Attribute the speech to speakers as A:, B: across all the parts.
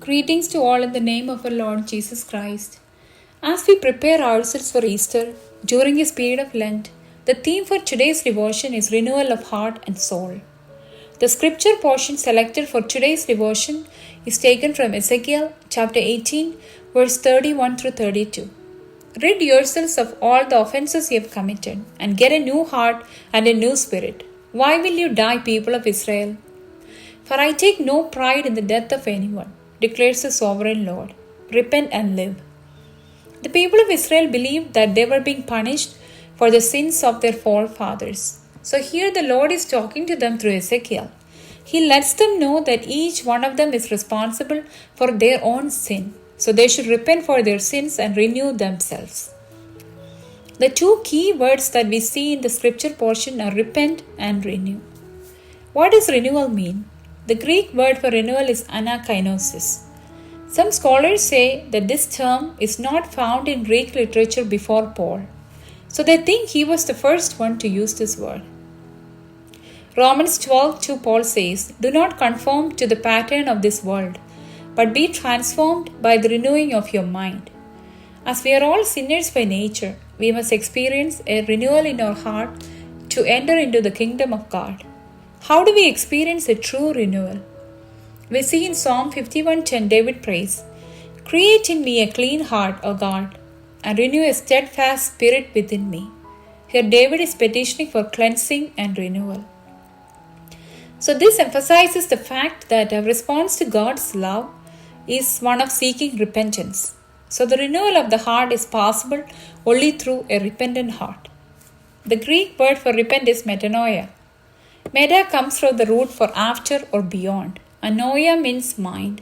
A: Greetings to all in the name of our Lord Jesus Christ. As we prepare ourselves for Easter during this period of Lent, the theme for today's devotion is renewal of heart and soul. The scripture portion selected for today's devotion is taken from Ezekiel chapter 18, verse 31 through 32. Rid yourselves of all the offenses you have committed, and get a new heart and a new spirit. Why will you die, people of Israel? For I take no pride in the death of anyone, declares the sovereign Lord. Repent and live. The people of Israel believed that they were being punished for the sins of their forefathers. So here the Lord is talking to them through Ezekiel. He lets them know that each one of them is responsible for their own sin. So they should repent for their sins and renew themselves. The two key words that we see in the scripture portion are repent and renew. What does renewal mean? The Greek word for renewal is anakainosis. Some scholars say that this term is not found in Greek literature before Paul, so they think he was the first one to use this word. Romans 12:2 Paul says, "Do not conform to the pattern of this world, but be transformed by the renewing of your mind." As we are all sinners by nature, we must experience a renewal in our heart to enter into the kingdom of God. How do we experience a true renewal? We see in Psalm 51:10 David prays, "Create in me a clean heart, O God, and renew a steadfast spirit within me." Here David is petitioning for cleansing and renewal. So this emphasizes the fact that our response to God's love is one of seeking repentance. So the renewal of the heart is possible only through a repentant heart. The Greek word for repent is metanoia. Meta comes from the root for after or beyond. Anoia means mind,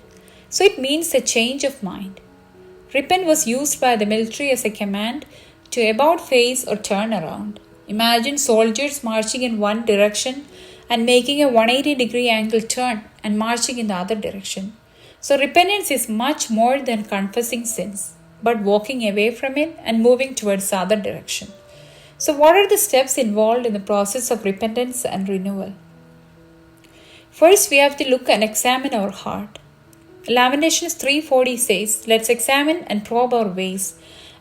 A: so it means a change of mind. Repent was used by the military as a command to about face or turn around. Imagine soldiers marching in one direction and making a 180-degree angle turn and marching in the other direction. So repentance is much more than confessing sins, but walking away from it and moving towards the other direction. So what are the steps involved in the process of repentance and renewal? First, we have to look and examine our heart. Lamentations 3:40 says, "Let's examine and probe our ways,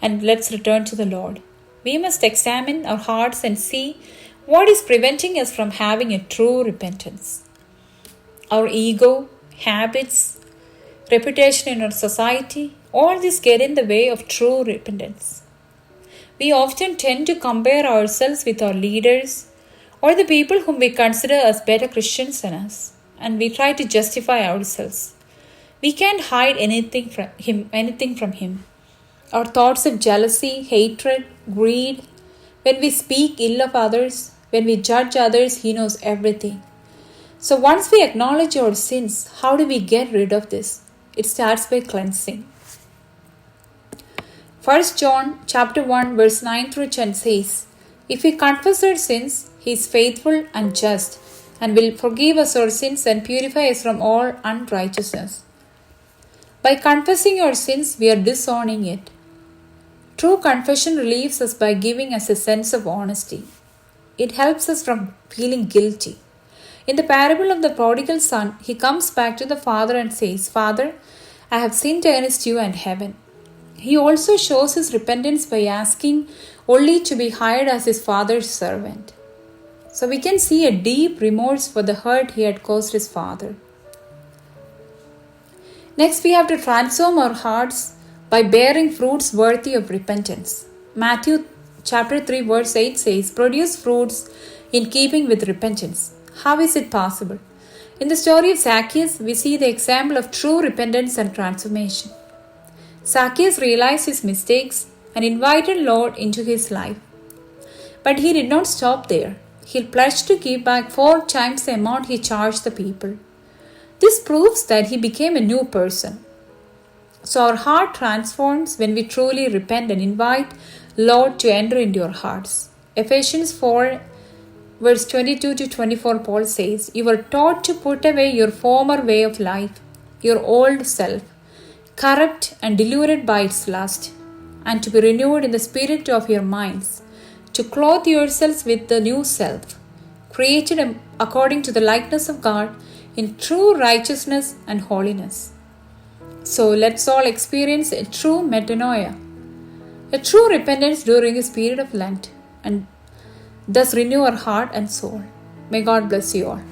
A: and let's return to the Lord." We must examine our hearts and see what is preventing us from having a true repentance. Our ego, habits, reputation in our society, all these get in the way of true repentance. We often tend to compare ourselves with our leaders or the people whom we consider as better Christians than us, and we try to justify ourselves. We can't hide anything from him. Our thoughts of jealousy, hatred, greed, when we speak ill of others, when we judge others, he knows everything. So once we acknowledge our sins, how do we get rid of this? It starts by cleansing. 1 John chapter 1 verse 9 through 10 says, "If we confess our sins, he is faithful and just and will forgive us our sins and purify us from all unrighteousness." By confessing our sins, we are disowning it. True confession relieves us by giving us a sense of honesty. It helps us from feeling guilty. In the parable of the prodigal son, he comes back to the father and says, "Father, I have sinned against you and heaven." He also shows his repentance by asking only to be hired as his father's servant. So we can see a deep remorse for the hurt he had caused his father. Next, we have to transform our hearts by bearing fruits worthy of repentance. Matthew chapter 3 verse 8 says, "Produce fruits in keeping with repentance." How is it possible? In the story of Zacchaeus, we see the example of true repentance and transformation. Zacchaeus realized his mistakes and invited Lord into his life. But he did not stop there. He pledged to give back 4 times the amount he charged the people. This proves that he became a new person. So our heart transforms when we truly repent and invite Lord to enter into our hearts. Ephesians 4 verse 22 to 24 Paul says, "You were taught to put away your former way of life, your old self, corrupt and deluded by its lust, and to be renewed in the spirit of your minds, to clothe yourselves with the new self, created according to the likeness of God in true righteousness and holiness." So let's all experience a true metanoia, a true repentance during this period of Lent, and thus renew our heart and soul. May God bless you all.